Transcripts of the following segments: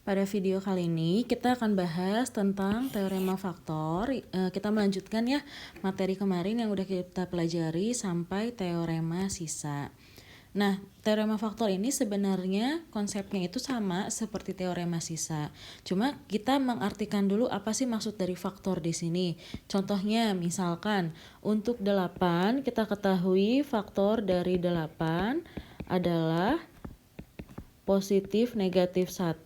Pada video kali ini kita akan bahas tentang teorema faktor. Kita melanjutkan ya materi kemarin yang udah kita pelajari sampai teorema sisa. Nah, teorema faktor ini sebenarnya konsepnya itu sama seperti teorema sisa. Cuma kita mengartikan dulu apa sih maksud dari faktor di sini. Contohnya misalkan untuk 8 kita ketahui faktor dari 8 adalah positif negatif 1,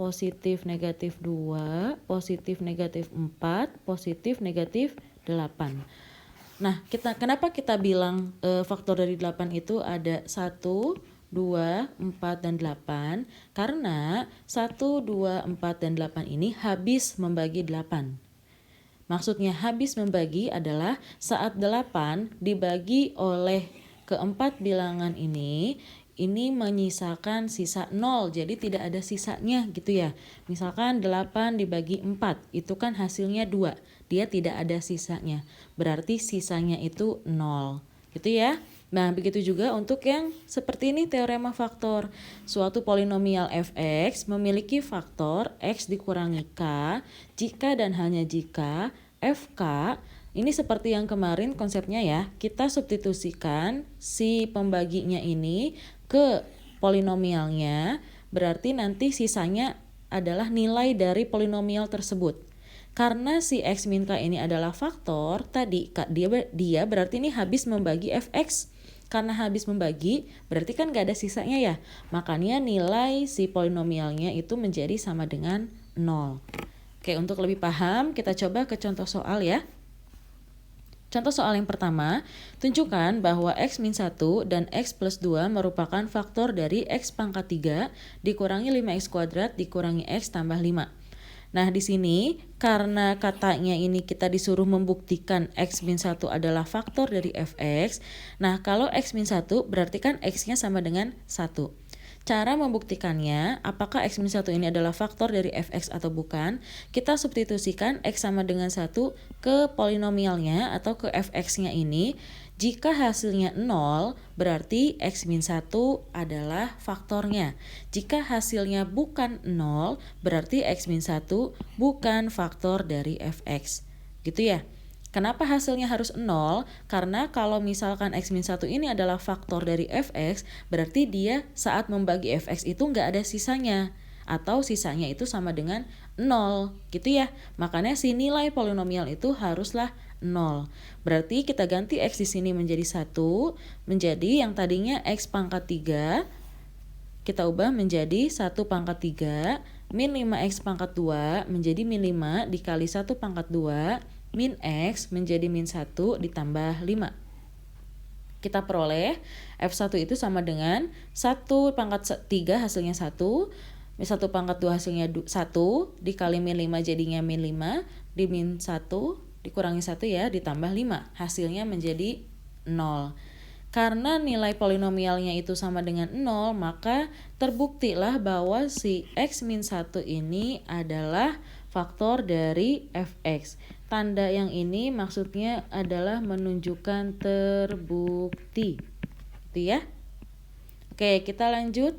positif negatif 2, positif negatif 4, positif negatif 8. Nah, kenapa kita bilang faktor dari 8 itu ada 1, 2, 4, dan 8? Karena 1, 2, 4, dan 8 ini habis membagi 8. Maksudnya habis membagi adalah saat 8 dibagi oleh keempat bilangan ini menyisakan sisa 0, jadi tidak ada sisanya gitu ya. Misalkan 8 dibagi 4, itu kan hasilnya 2, dia tidak ada sisanya, berarti sisanya itu 0 gitu ya. Nah, begitu juga untuk yang seperti ini teorema faktor. Suatu polinomial fx memiliki faktor x dikurangi k jika dan hanya jika fk, ini seperti yang kemarin konsepnya ya, kita substitusikan si pembaginya ini ke polinomialnya, berarti nanti sisanya adalah nilai dari polinomial tersebut. Karena si x min k ini adalah faktor, tadi dia berarti ini habis membagi fx. Karena habis membagi, berarti kan gak ada sisanya ya. Makanya nilai si polinomialnya itu menjadi sama dengan 0. Oke, untuk lebih paham, kita coba ke contoh soal ya. Contoh soal yang pertama, tunjukkan bahwa x min 1 dan x plus 2 merupakan faktor dari x pangkat 3 dikurangi 5x kuadrat dikurangi x tambah 5. Nah, di sini karena katanya ini kita disuruh membuktikan x min 1 adalah faktor dari fx. Nah, kalau x min 1 berarti kan x-nya sama dengan 1. Cara membuktikannya, apakah x min 1 ini adalah faktor dari fx atau bukan, kita substitusikan x sama dengan 1 ke polinomialnya atau ke fx-nya ini. Jika hasilnya 0, berarti x min 1 adalah faktornya. Jika hasilnya bukan 0, berarti x min 1 bukan faktor dari fx. Gitu ya. Kenapa hasilnya harus 0? Karena kalau misalkan x min 1 ini adalah faktor dari fx, berarti dia saat membagi fx itu nggak ada sisanya. Atau sisanya itu sama dengan 0, gitu ya. Makanya si nilai polinomial itu haruslah 0. Berarti kita ganti x di sini menjadi 1, menjadi yang tadinya x pangkat 3, kita ubah menjadi 1 pangkat 3, min 5x pangkat 2 menjadi min 5 dikali 1 pangkat 2, min x menjadi min 1 ditambah 5. Kita peroleh F1 itu sama dengan 1 pangkat 3 hasilnya 1, min 1 pangkat 2 hasilnya 1, dikali min 5 jadinya min 5, di min 1 dikurangi 1 ya, ditambah 5. Hasilnya menjadi 0. Karena nilai polinomialnya itu sama dengan 0, maka terbuktilah bahwa si x min 1 ini adalah faktor dari fx. Tanda yang ini maksudnya adalah menunjukkan terbukti. Gitu ya. Oke, kita lanjut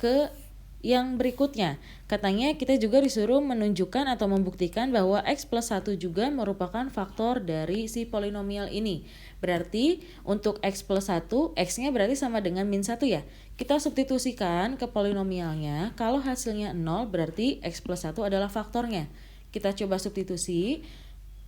ke yang berikutnya. Katanya kita juga disuruh menunjukkan atau membuktikan bahwa x plus 1 juga merupakan faktor dari si polinomial ini. Berarti untuk x plus 1, x-nya berarti sama dengan min 1 ya. Kita substitusikan ke polinomialnya. Kalau hasilnya 0 berarti x plus 1 adalah faktornya. Kita coba substitusi.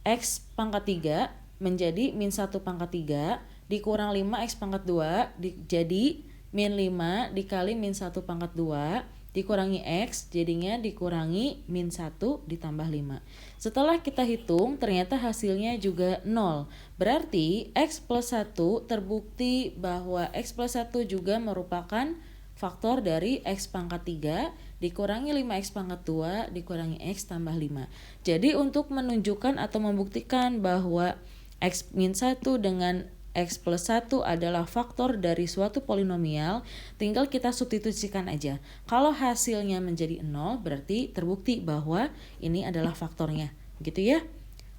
X pangkat 3 menjadi min 1 pangkat 3 dikurang 5x pangkat 2 jadi min 5 dikali min 1 pangkat 2 dikurangi x jadinya dikurangi min 1 ditambah 5. Setelah kita hitung ternyata hasilnya juga 0. Berarti x plus 1 terbukti bahwa x plus 1 juga merupakan faktor dari x pangkat 3 dikurangi 5x pangkat 2 dikurangi x tambah 5. Jadi untuk menunjukkan atau membuktikan bahwa x min 1 dengan x plus 1 adalah faktor dari suatu polinomial, tinggal kita substitusikan aja. Kalau hasilnya menjadi 0 berarti terbukti bahwa ini adalah faktornya. Gitu ya.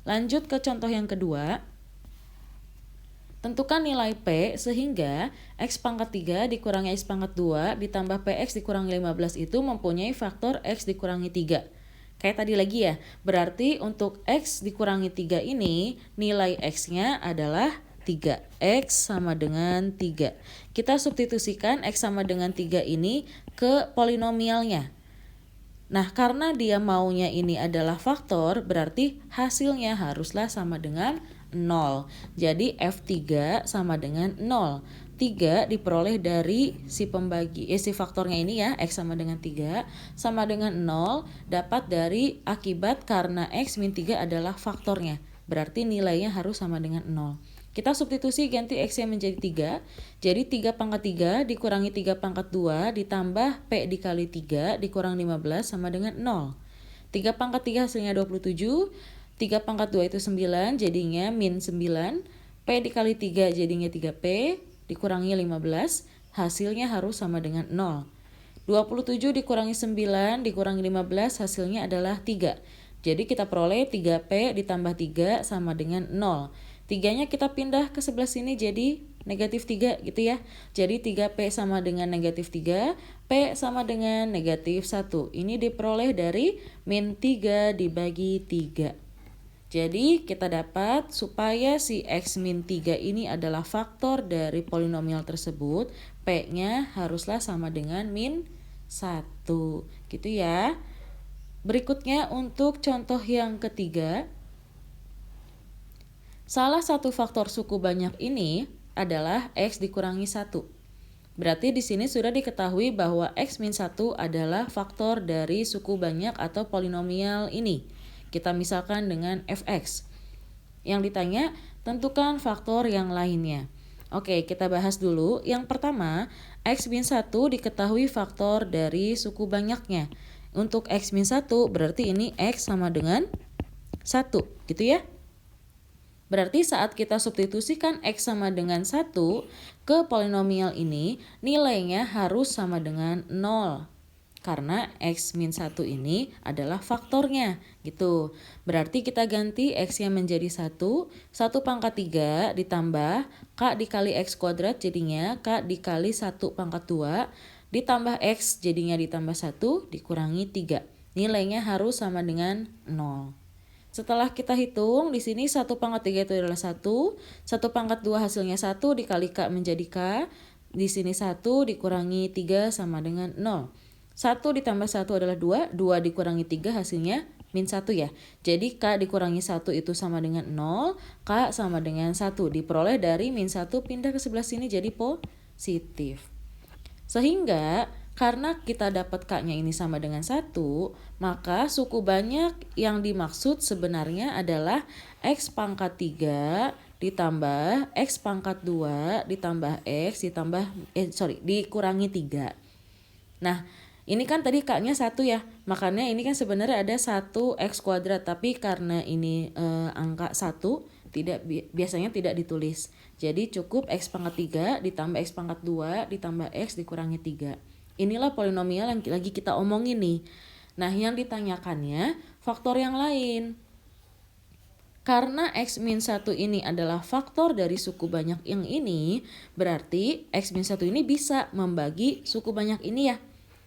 Lanjut ke contoh yang kedua. Tentukan nilai P sehingga X pangkat 3 dikurangi X pangkat 2 ditambah PX dikurangi 15 itu mempunyai faktor X dikurangi 3. Kayak tadi lagi ya, berarti untuk X dikurangi 3 ini nilai X-nya adalah 3. X sama dengan 3. Kita substitusikan X sama dengan 3 ini ke polinomialnya. Nah, karena dia maunya ini adalah faktor, berarti hasilnya haruslah sama dengan 0. Jadi F3 sama dengan 0. 3 diperoleh dari si faktornya ini ya, X sama dengan 3, sama dengan 0, dapat dari akibat karena X min 3 adalah faktornya. Berarti nilainya harus sama dengan 0. Kita substitusi ganti X-nya menjadi 3. Jadi 3 pangkat 3 dikurangi 3 pangkat 2 ditambah P dikali 3 dikurang 15 sama dengan 0. 3 pangkat 3 hasilnya 27. 3 pangkat 2 itu 9 jadinya min 9. P dikali 3 jadinya 3P dikurangi 15. Hasilnya harus sama dengan 0. 27 dikurangi 9 dikurangi 15 hasilnya adalah 3. Jadi kita peroleh 3P ditambah 3 sama dengan 0. 3-nya kita pindah ke sebelah sini jadi negatif 3 gitu ya. Jadi 3P sama dengan negatif 3, P sama dengan negatif 1. Ini diperoleh dari min 3 dibagi 3. Jadi kita dapat supaya si X min 3 ini adalah faktor dari polinomial tersebut, P-nya haruslah sama dengan min 1. Gitu ya. Berikutnya untuk contoh yang ketiga. Salah satu faktor suku banyak ini adalah X dikurangi 1. Berarti di sini sudah diketahui bahwa X min 1 adalah faktor dari suku banyak atau polinomial ini. Kita misalkan dengan Fx. Yang ditanya, tentukan faktor yang lainnya. Oke, kita bahas dulu. Yang pertama, X min 1 diketahui faktor dari suku banyaknya. Untuk X min 1 berarti ini X sama dengan 1, gitu ya. Berarti saat kita substitusikan X sama dengan 1 ke polinomial ini, nilainya harus sama dengan 0. Karena X min 1 ini adalah faktornya, gitu. Berarti kita ganti X-nya menjadi 1, 1 pangkat 3 ditambah K dikali X kuadrat jadinya K dikali 1 pangkat 2, ditambah X jadinya ditambah 1, dikurangi 3. Nilainya harus sama dengan 0. Setelah kita hitung, di sini 1 pangkat 3 itu adalah 1, 1 pangkat 2 hasilnya 1 dikali K menjadi K, di sini 1 dikurangi 3 sama dengan 0. 1 ditambah 1 adalah 2, 2 dikurangi 3 hasilnya min 1 ya. Jadi K dikurangi 1 itu sama dengan 0, K sama dengan 1. Diperoleh dari min 1 pindah ke sebelah sini jadi positif. Sehingga karena kita dapat K-nya ini sama dengan 1, maka suku banyak yang dimaksud sebenarnya adalah X pangkat 3 ditambah X pangkat 2 ditambah X dikurangi 3. Nah, ini kan tadi K-nya 1 ya, makanya ini kan sebenarnya ada 1X kuadrat, tapi karena ini angka 1, biasanya tidak ditulis. Jadi cukup X pangkat 3 ditambah X pangkat 2 ditambah X dikurangi 3. Inilah polinomial yang lagi kita omongin nih. Nah, yang ditanyakannya faktor yang lain. Karena X min 1 ini adalah faktor dari suku banyak yang ini, berarti X min 1 ini bisa membagi suku banyak ini ya.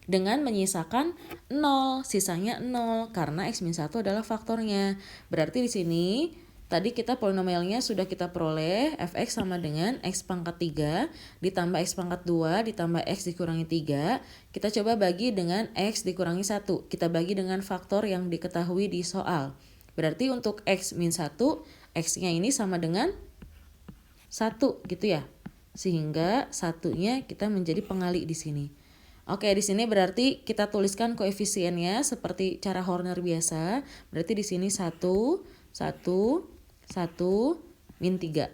Dengan menyisakan 0, sisanya 0 karena X min 1 adalah faktornya. Berarti di sini tadi kita polinomialnya sudah kita peroleh, Fx sama dengan X pangkat 3 ditambah X pangkat 2 ditambah X dikurangi 3. Kita coba bagi dengan X dikurangi 1. Kita bagi dengan faktor yang diketahui di soal. Berarti untuk X min 1, X-nya ini sama dengan 1 gitu ya. Sehingga satunya kita menjadi pengali di sini. Oke, di sini berarti kita tuliskan koefisiennya seperti cara Horner biasa. Berarti di sini 1, 1, min 3.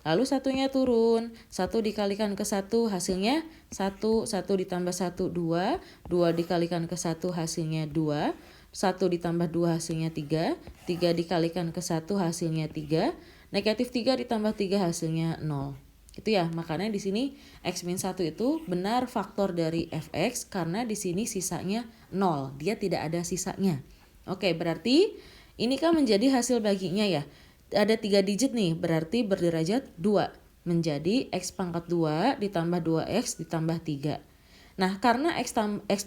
Lalu satunya turun, 1 dikalikan ke 1 hasilnya 1, 1 ditambah 1, 2, 2 dikalikan ke 1 hasilnya 2, 1 ditambah 2 hasilnya 3, 3 dikalikan ke 1 hasilnya 3, negatif 3 ditambah 3 hasilnya 0. Itu ya, makanya di sini X min 1 itu benar faktor dari Fx karena di sini sisanya 0, dia tidak ada sisanya. Oke, berarti ini kan menjadi hasil baginya ya. Ada 3 digit nih, berarti berderajat 2. menjadi X pangkat 2 ditambah 2X ditambah 3. Nah, karena X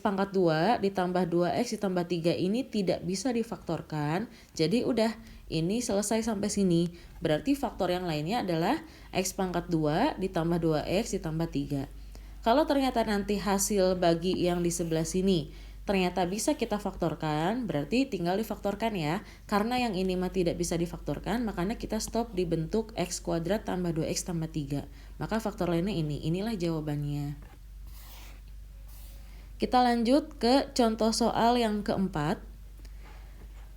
pangkat 2 ditambah 2X ditambah 3 ini tidak bisa difaktorkan, jadi udah ini selesai sampai sini. Berarti faktor yang lainnya adalah X pangkat 2 ditambah 2X ditambah 3. Kalau ternyata nanti hasil bagi yang di sebelah sini ternyata bisa kita faktorkan, berarti tinggal difaktorkan ya. Karena yang ini mah tidak bisa difaktorkan, makanya kita stop di bentuk X kuadrat tambah 2X tambah 3. Maka faktor lainnya ini. Inilah jawabannya. Kita lanjut ke contoh soal yang keempat.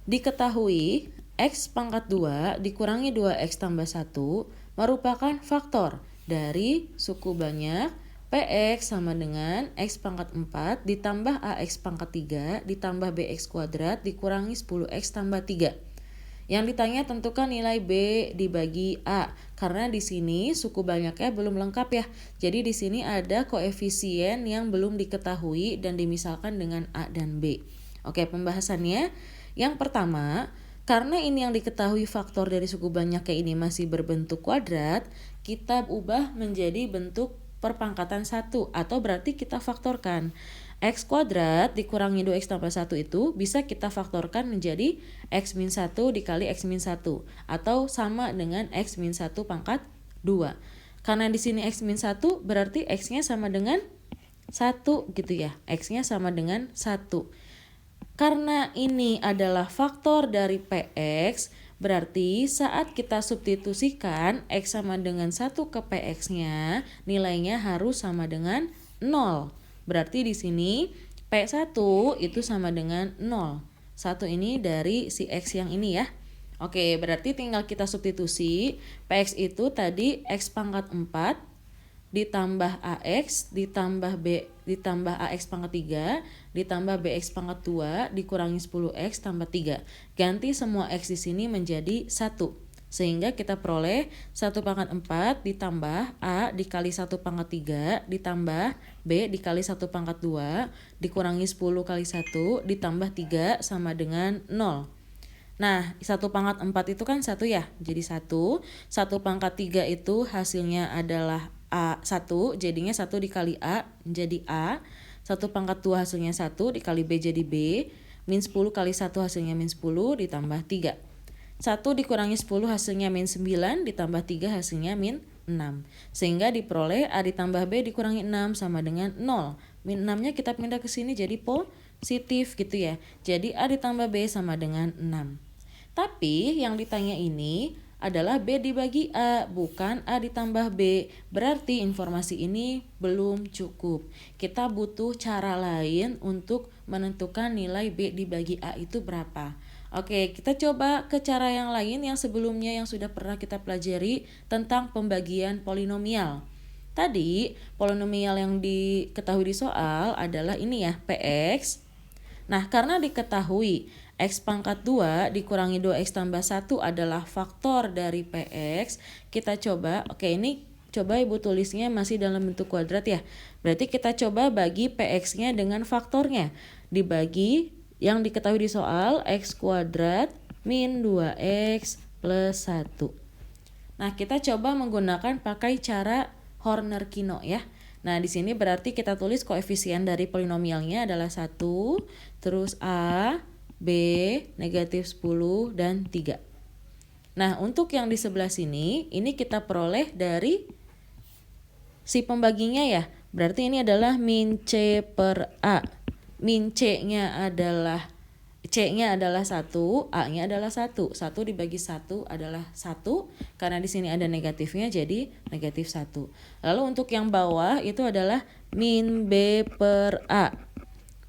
Diketahui X pangkat 2 dikurangi 2X tambah 1 merupakan faktor dari suku banyak Px sama dengan X pangkat 4 ditambah AX pangkat 3 ditambah BX kuadrat dikurangi 10X tambah 3. Yang ditanya tentukan nilai B dibagi A. Karena di sini suku banyaknya belum lengkap ya. Jadi di sini ada koefisien yang belum diketahui dan dimisalkan dengan A dan B. Oke, pembahasannya. Yang pertama, karena ini yang diketahui faktor dari suku banyaknya ini masih berbentuk kuadrat, kita ubah menjadi bentuk perpangkatan 1 atau berarti kita faktorkan. X kuadrat dikurangi 2X tambah 1 itu bisa kita faktorkan menjadi X min 1 dikali X min 1 atau sama dengan X min 1 pangkat 2. Karena di sini X min 1 berarti X-nya sama dengan 1 gitu ya. X-nya sama dengan 1. Karena ini adalah faktor dari Px, berarti saat kita substitusikan X sama dengan 1 ke Px-nya, nilainya harus sama dengan 0. Berarti di sini P1 itu sama dengan 0. 1 ini dari si X yang ini ya. Oke, berarti tinggal kita substitusi. Px itu tadi X pangkat 4 ditambah AX ditambah B ditambah AX pangkat 3 ditambah BX pangkat 2 dikurangi 10X tambah 3. Ganti semua X di sini menjadi 1. Sehingga kita peroleh 1 pangkat 4 ditambah A dikali 1 pangkat 3 ditambah B dikali 1 pangkat 2 dikurangi 10 kali 1 ditambah 3 sama dengan 0. Nah, 1 pangkat 4 itu kan 1 ya, jadi 1. 1 pangkat 3 itu hasilnya adalah A1, jadinya 1 dikali A jadi A. 1 pangkat 2 hasilnya 1 dikali B jadi B. Min 10 kali 1 hasilnya min 10 ditambah 3. 1 dikurangi 10 hasilnya min 9 ditambah 3 hasilnya min 6. Sehingga diperoleh A ditambah B dikurangi 6 sama dengan 0. Min 6-nya kita pindah ke sini jadi positif gitu ya. Jadi A ditambah B sama dengan 6. Tapi yang ditanya ini adalah B dibagi A, bukan A ditambah B. Berarti informasi ini belum cukup. Kita butuh cara lain untuk menentukan nilai B dibagi A itu berapa. Oke, kita coba ke cara yang lain yang sebelumnya yang sudah pernah kita pelajari tentang pembagian polinomial. Tadi, polinomial yang diketahui di soal adalah ini ya, Px. Nah, karena diketahui X pangkat 2 dikurangi 2X tambah 1 adalah faktor dari Px, kita coba, oke ini coba ibu tulisnya masih dalam bentuk kuadrat ya. Berarti kita coba bagi Px-nya dengan faktornya. Dibagi yang diketahui di soal X kuadrat min 2X plus 1. Nah, kita coba menggunakan pakai cara Horner-Kino ya. Nah, di sini berarti kita tulis koefisien dari polinomialnya adalah 1, terus A, B, negatif 10, dan 3. Nah, untuk yang di sebelah sini, ini kita peroleh dari si pembaginya ya. Berarti ini adalah min C per A. Min C-nya adalah 1, A-nya adalah 1. 1 dibagi 1 adalah 1. Karena di sini ada negatifnya jadi negatif 1. Lalu untuk yang bawah itu adalah min B per A.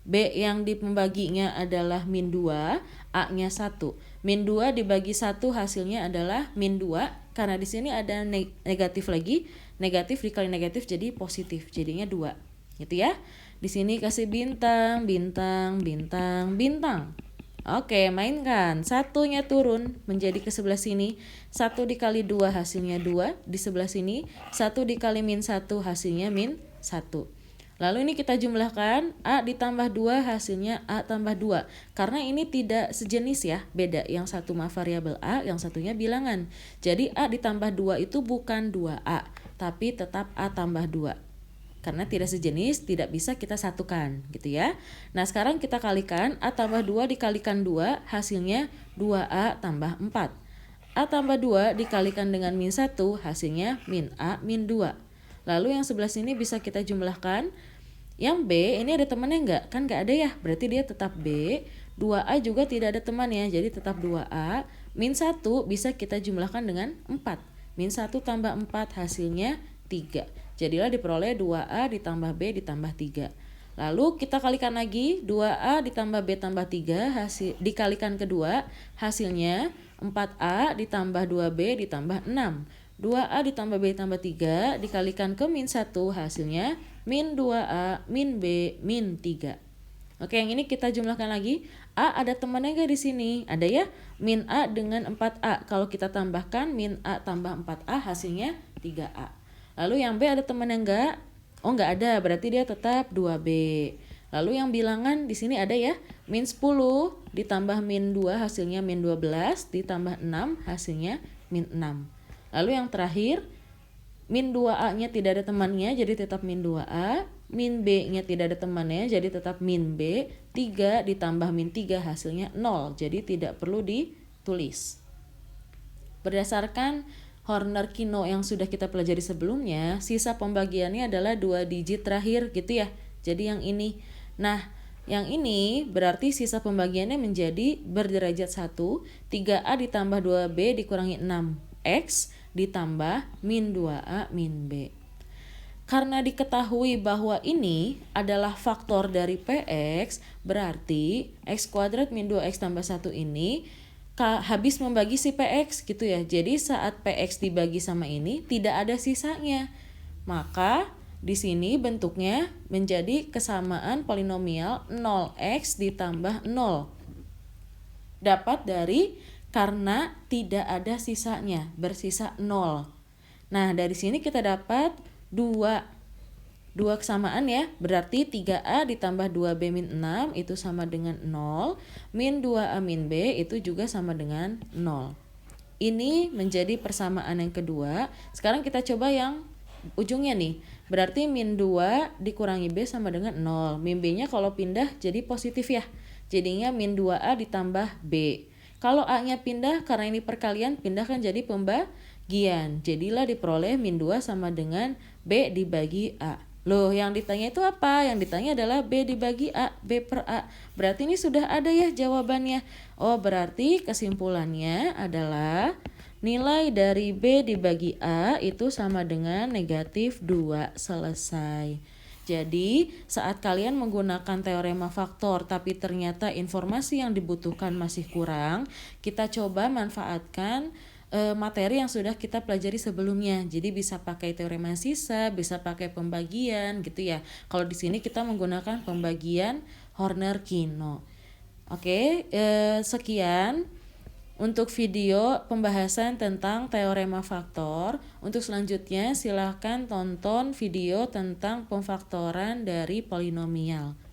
B yang di pembaginya adalah min 2, A-nya 1. Min 2 dibagi 1 hasilnya adalah min 2. Karena di sini ada negatif lagi. Negatif dikali negatif jadi positif. Jadinya 2. Gitu ya. Di sini kasih bintang, bintang, bintang, bintang. Oke, mainkan. 1-nya turun menjadi ke sebelah sini. 1 dikali 2 hasilnya 2. Di sebelah sini 1 dikali min 1 hasilnya min 1. Lalu ini kita jumlahkan, A ditambah 2 hasilnya A tambah 2. Karena ini tidak sejenis ya, beda. Yang satu mah variabel A, yang satunya bilangan. Jadi A ditambah 2 itu bukan 2A. tapi tetap A tambah 2. Karena tidak sejenis, tidak bisa kita satukan gitu ya. Nah sekarang kita kalikan, A tambah 2 dikalikan 2, hasilnya 2A tambah 4. A tambah 2 dikalikan dengan min 1, hasilnya min A min 2. Lalu yang sebelah sini bisa kita jumlahkan. Yang B ini ada temannya enggak? Kan enggak ada ya, berarti dia tetap B. 2A juga tidak ada temannya, jadi tetap 2A. Min 1 bisa kita jumlahkan dengan 4. Min 1 tambah 4 hasilnya 3. Jadilah diperoleh 2A ditambah B ditambah 3. Lalu kita kalikan lagi, 2A ditambah B tambah 3 dikalikan kedua, hasilnya 4A ditambah 2B ditambah 6. 2A ditambah B ditambah 3 dikalikan ke min 1, hasilnya min 2A min B min 3. Oke, yang ini kita jumlahkan lagi. A ada temannya nggak di sini? Ada ya. Min A dengan 4A. Kalau kita tambahkan min A tambah 4A hasilnya 3A. Lalu yang B ada temannya nggak? Oh nggak ada, berarti dia tetap 2B. Lalu yang bilangan di sini ada ya. Min 10 ditambah min 2 hasilnya min 12 ditambah 6 hasilnya min 6. Lalu yang terakhir, min 2A-nya tidak ada temannya jadi tetap min 2A. Min B-nya tidak ada temannya jadi tetap min B. 3 ditambah min 3 hasilnya 0, jadi tidak perlu ditulis. Berdasarkan Horner-Kino yang sudah kita pelajari sebelumnya, sisa pembagiannya adalah 2 digit terakhir gitu ya. Jadi yang ini. Nah, yang ini berarti sisa pembagiannya menjadi berderajat 1, 3A ditambah 2B dikurangi 6X ditambah min 2A min B. Karena diketahui bahwa ini adalah faktor dari PX, berarti X kuadrat min 2X tambah 1 ini habis membagi si PX gitu ya. Jadi saat PX dibagi sama ini tidak ada sisanya. Maka di sini bentuknya menjadi kesamaan polinomial 0x ditambah 0. Dapat dari karena tidak ada sisanya, bersisa 0. Nah, dari sini kita dapat 2 kesamaan ya, berarti 3A ditambah 2B min 6 itu sama dengan 0, min 2A min B itu juga sama dengan 0. Ini menjadi persamaan yang kedua. Sekarang kita coba yang ujungnya nih, berarti min 2 dikurangi B sama dengan 0. Min B nya kalau pindah jadi positif ya, jadinya min 2A ditambah B. Kalau A nya pindah, karena ini perkalian, pindahkan jadi pembagian, jadilah diperoleh min 2 sama dengan B dibagi A. Loh, yang ditanya itu apa? Yang ditanya adalah B dibagi A, B per A. Berarti ini sudah ada ya jawabannya. Oh, berarti kesimpulannya adalah nilai dari B dibagi A itu sama dengan negatif 2. Selesai. Jadi, saat kalian menggunakan teorema faktor tapi ternyata informasi yang dibutuhkan masih kurang, kita coba manfaatkan materi yang sudah kita pelajari sebelumnya. Jadi bisa pakai teorema sisa, bisa pakai pembagian gitu ya. Kalau di sini kita menggunakan pembagian Horner-Kino. Oke, sekian untuk video pembahasan tentang teorema faktor. Untuk selanjutnya silahkan tonton video tentang pemfaktoran dari polinomial.